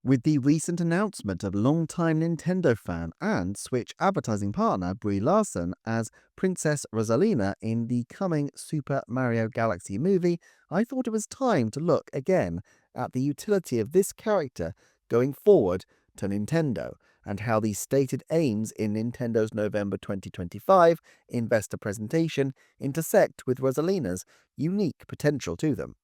With the recent announcement of longtime Nintendo fan and Switch advertising partner Brie Larson as Princess Rosalina in the coming Super Mario Galaxy movie, I thought it was time to look again at the utility of this character going forward to Nintendo and how the stated aims in Nintendo's November 2025 investor presentation intersect with Rosalina's unique potential to them.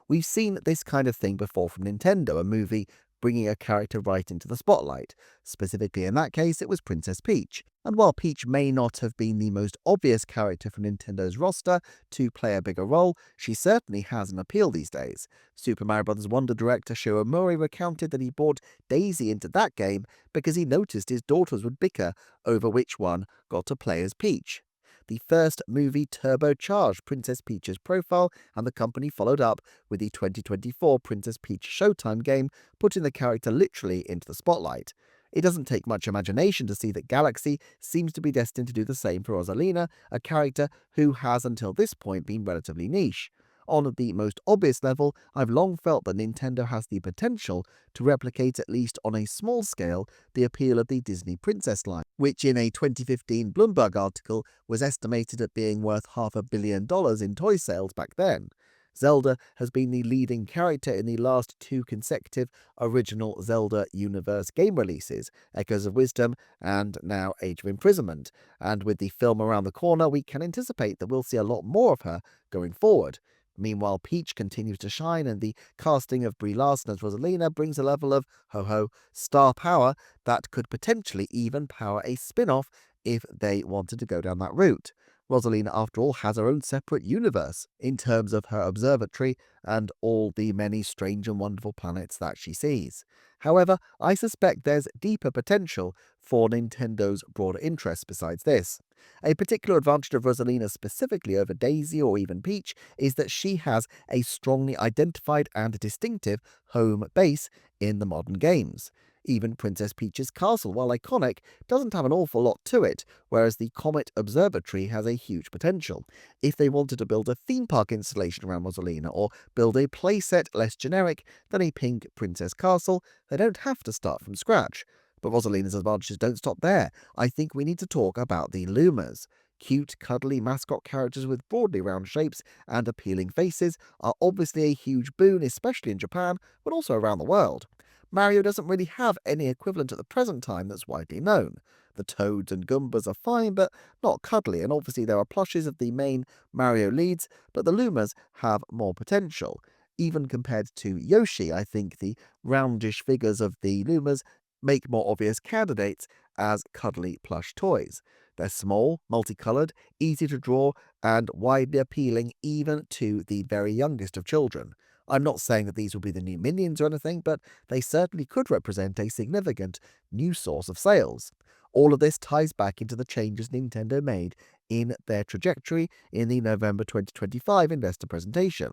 We've seen this kind of thing before from Nintendo, a movie bringing a character right into the spotlight. Specifically, in that case, it was Princess Peach. And while Peach may not have been the most obvious character from Nintendo's roster to play a bigger role, she certainly has an appeal these days. Super Mario Bros. Wonder director Shiro Mori recounted that he brought Daisy into that game because he noticed his daughters would bicker over which one got to play as Peach. The first movie turbocharged Princess Peach's profile, and the company followed up with the 2024 Princess Peach Showtime game, putting the character literally into the spotlight. It doesn't take much imagination to see that Galaxy seems to be destined to do the same for Rosalina, a character who has until this point been relatively niche. On the most obvious level, I've long felt that Nintendo has the potential to replicate, at least on a small scale, the appeal of the Disney Princess line, which in a 2015 Bloomberg article was estimated at being worth $500 million in toy sales back then. Zelda has been the leading character in the last two consecutive original Zelda universe game releases, Echoes of Wisdom and now Age of Imprisonment, and with the film around the corner, we can anticipate that we'll see a lot more of her going forward. Meanwhile, Peach continues to shine, and the casting of Brie Larson as Rosalina brings a level of ho-ho star power that could potentially even power a spin-off if they wanted to go down that route. Rosalina, after all, has her own separate universe in terms of her observatory and all the many strange and wonderful planets that she sees. However, I suspect there's deeper potential for Nintendo's broader interests besides this. A particular advantage of Rosalina specifically over Daisy or even Peach is that she has a strongly identified and distinctive home base in the modern games. Even Princess Peach's castle, while iconic, doesn't have an awful lot to it, whereas the Comet Observatory has a huge potential. If they wanted to build a theme park installation around Rosalina or build a playset less generic than a pink princess castle, they don't have to start from scratch. But Rosalina's advantages don't stop there. I think we need to talk about the Lumas. Cute, cuddly mascot characters with broadly round shapes and appealing faces are obviously a huge boon, especially in Japan, but also around the world. Mario doesn't really have any equivalent at the present time that's widely known. The Toads and Goombas are fine, but not cuddly, and obviously there are plushes of the main Mario leads, but the Lumas have more potential. Even compared to Yoshi, I think the roundish figures of the Lumas make more obvious candidates as cuddly plush toys. They're small, multicolored, easy to draw, and widely appealing even to the very youngest of children. I'm not saying that these will be the new minions or anything, but they certainly could represent a significant new source of sales. All of this ties back into the changes Nintendo made in their trajectory in the November 2025 investor presentation.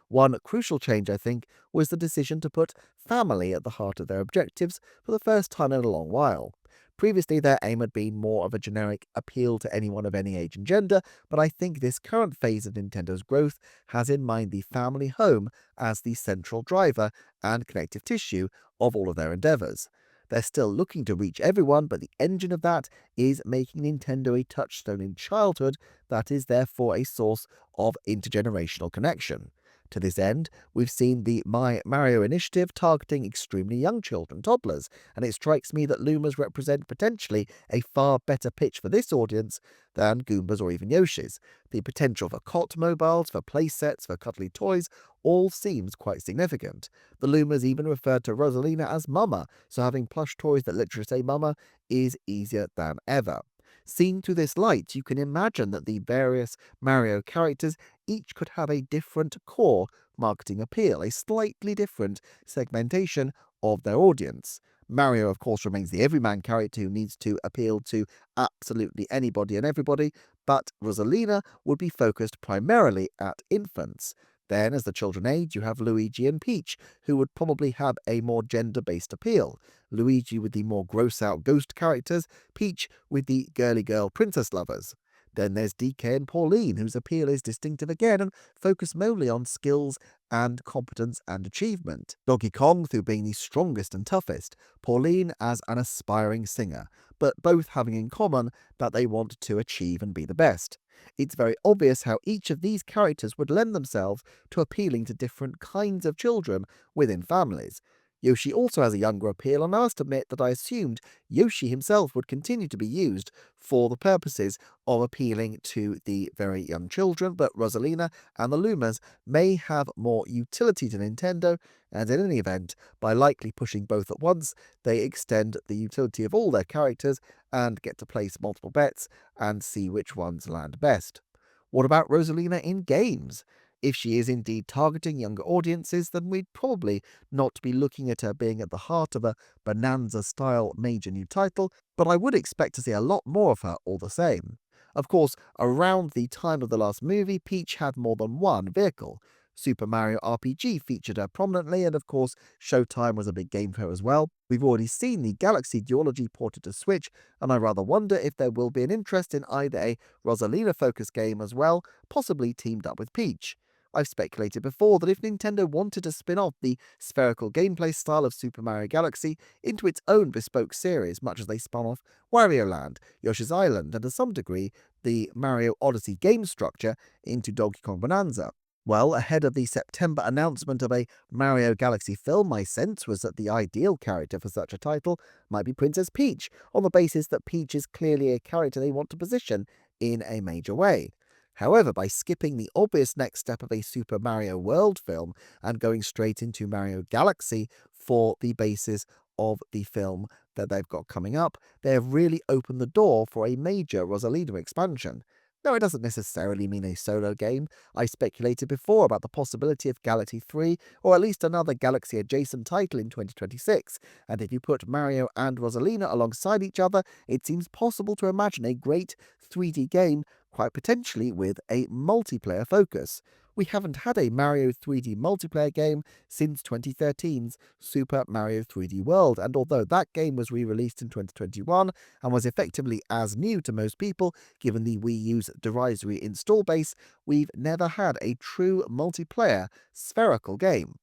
One crucial change, I think, was the decision to put family at the heart of their objectives for the first time in a long while. Previously, their aim had been more of a generic appeal to anyone of any age and gender, but I think this current phase of Nintendo's growth has in mind the family home as the central driver and connective tissue of all of their endeavors. They're still looking to reach everyone, but the engine of that is making Nintendo a touchstone in childhood that is therefore a source of intergenerational connection. To this end, we've seen the My Mario initiative targeting extremely young children, toddlers, and it strikes me that Lumas represent potentially a far better pitch for this audience than Goombas or even Yoshis. The potential for cot mobiles, for playsets, for cuddly toys, all seems quite significant. The Lumas even referred to Rosalina as Mama, so having plush toys that literally say Mama is easier than ever. Seen through this light, you can imagine that the various Mario characters each could have a different core marketing appeal, a slightly different segmentation of their audience. Mario, of course, remains the everyman character who needs to appeal to absolutely anybody and everybody, but Rosalina would be focused primarily at infants. Then, as the children age, you have Luigi and Peach, who would probably have a more gender-based appeal. Luigi with the more gross-out ghost characters, Peach with the girly girl princess lovers. Then there's DK and Pauline, whose appeal is distinctive again and focus mainly on skills and competence and achievement. Donkey Kong through being the strongest and toughest, Pauline as an aspiring singer, but both having in common that they want to achieve and be the best. It's very obvious how each of these characters would lend themselves to appealing to different kinds of children within families. Yoshi also has a younger appeal, and I must admit that I assumed Yoshi himself would continue to be used for the purposes of appealing to the very young children, but Rosalina and the Lumas may have more utility to Nintendo, and in any event, by likely pushing both at once, they extend the utility of all their characters and get to place multiple bets and see which ones land best. What about Rosalina in games? If she is indeed targeting younger audiences, then we'd probably not be looking at her being at the heart of a Bonanza-style major new title, but I would expect to see a lot more of her all the same. Of course, around the time of the last movie, Peach had more than one vehicle. Super Mario RPG featured her prominently, and of course, Showtime was a big game for her as well. We've already seen the Galaxy duology ported to Switch, and I rather wonder if there will be an interest in either a Rosalina-focused game as well, possibly teamed up with Peach. I've speculated before that if Nintendo wanted to spin off the spherical gameplay style of Super Mario Galaxy into its own bespoke series, much as they spun off Wario Land, Yoshi's Island, and to some degree the Mario Odyssey game structure into Donkey Kong Bonanza. Well, ahead of the September announcement of a Mario Galaxy film, my sense was that the ideal character for such a title might be Princess Peach, on the basis that Peach is clearly a character they want to position in a major way. However, by skipping the obvious next step of a Super Mario World film and going straight into Mario Galaxy for the basis of the film that they've got coming up, they have really opened the door for a major Rosalina expansion. Now, it doesn't necessarily mean a solo game. I speculated before about the possibility of Galaxy 3, or at least another Galaxy-adjacent title in 2026, and if you put Mario and Rosalina alongside each other, it seems possible to imagine a great 3D game, quite potentially with a multiplayer focus. We haven't had a Mario 3D multiplayer game since 2013's Super Mario 3D World, and although that game was re-released in 2021 and was effectively as new to most people, given the Wii U's derisory install base, we've never had a true multiplayer spherical game.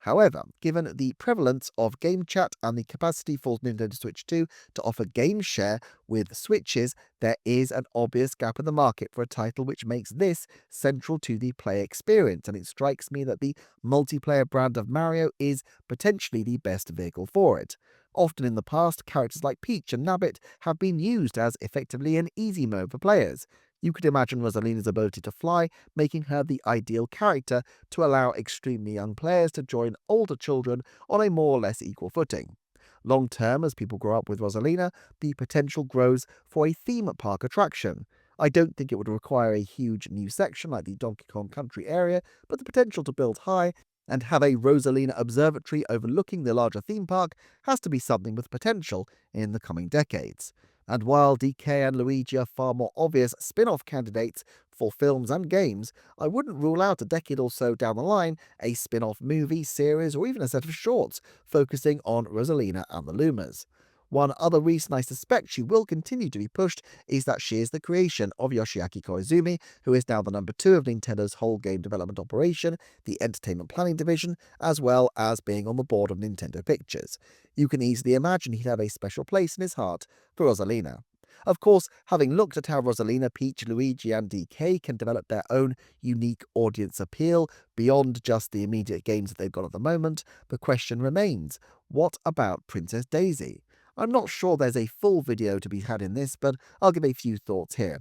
However, given the prevalence of game chat and the capacity for Nintendo Switch 2 to offer game share with Switches, there is an obvious gap in the market for a title which makes this central to the play experience, and it strikes me that the multiplayer brand of Mario is potentially the best vehicle for it. Often in the past, characters like Peach and Nabbit have been used as effectively an easy mode for players. You could imagine Rosalina's ability to fly, making her the ideal character to allow extremely young players to join older children on a more or less equal footing. Long term, as people grow up with Rosalina, the potential grows for a theme park attraction. I don't think it would require a huge new section like the Donkey Kong Country area, but the potential to build high and have a Rosalina observatory overlooking the larger theme park has to be something with potential in the coming decades. And while DK and Luigi are far more obvious spin-off candidates for films and games, I wouldn't rule out a decade or so down the line a spin-off movie, series, or even a set of shorts focusing on Rosalina and the Lumas. One other reason I suspect she will continue to be pushed is that she is the creation of Yoshiaki Koizumi, who is now the number 2 of Nintendo's whole game development operation, the entertainment planning division, as well as being on the board of Nintendo Pictures. You can easily imagine he'd have a special place in his heart for Rosalina. Of course, having looked at how Rosalina, Peach, Luigi, and DK can develop their own unique audience appeal beyond just the immediate games that they've got at the moment, the question remains, what about Princess Daisy? I'm not sure there's a full video to be had in this, but I'll give a few thoughts here.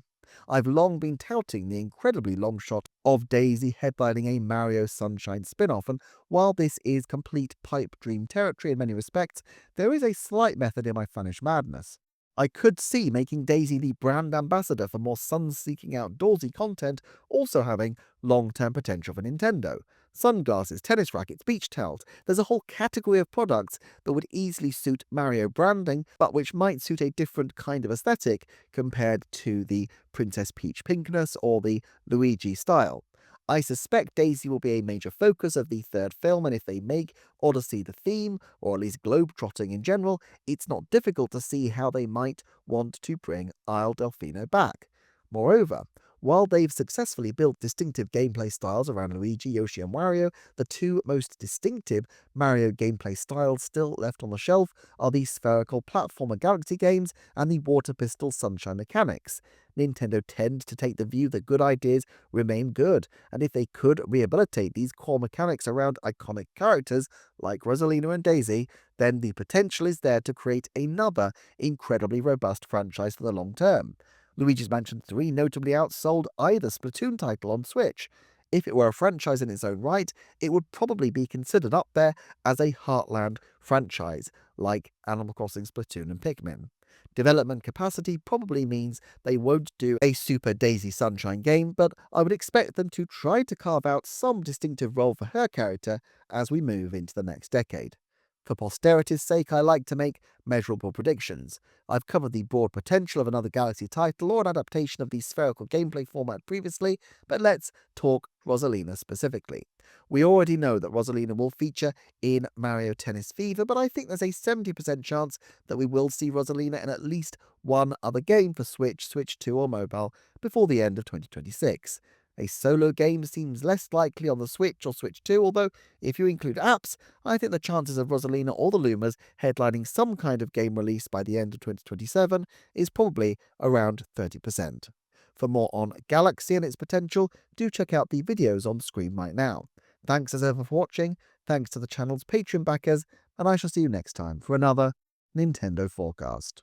I've long been touting the incredibly long shot of Daisy headlining a Mario Sunshine spin-off, and while this is complete pipe dream territory in many respects, there is a slight method in my fanish madness. I could see making Daisy the brand ambassador for more sun-seeking outdoorsy content also having long-term potential for Nintendo. Sunglasses, tennis rackets, beach towels. There's a whole category of products that would easily suit Mario branding, but which might suit a different kind of aesthetic compared to the Princess Peach pinkness or the Luigi style. I suspect Daisy will be a major focus of the third film, and if they make Odyssey the theme, or at least globetrotting in general, it's not difficult to see how they might want to bring Isle Delfino back. Moreover, while they've successfully built distinctive gameplay styles around Luigi, Yoshi, and Wario, the two most distinctive Mario gameplay styles still left on the shelf are the spherical platformer Galaxy games and the water pistol Sunshine mechanics. Nintendo tend to take the view that good ideas remain good, and if they could rehabilitate these core mechanics around iconic characters like Rosalina and Daisy, then the potential is there to create another incredibly robust franchise for the long term. Luigi's Mansion 3 notably outsold either Splatoon title on Switch. If it were a franchise in its own right, it would probably be considered up there as a Heartland franchise, like Animal Crossing, Splatoon, and Pikmin. Development capacity probably means they won't do a Super Daisy Sunshine game, but I would expect them to try to carve out some distinctive role for her character as we move into the next decade. For posterity's sake, I like to make measurable predictions. I've covered the broad potential of another Galaxy title or an adaptation of the spherical gameplay format previously, but let's talk Rosalina specifically. We already know that Rosalina will feature in Mario Tennis Fever, but I think there's a 70% chance that we will see Rosalina in at least one other game for Switch, Switch 2, or mobile before the end of 2026. A solo game seems less likely on the Switch or Switch 2, although if you include apps, I think the chances of Rosalina or the Lumas headlining some kind of game release by the end of 2027 is probably around 30%. For more on Galaxy and its potential, do check out the videos on screen right now. Thanks as ever for watching, thanks to the channel's Patreon backers, and I shall see you next time for another Nintendo Forecast.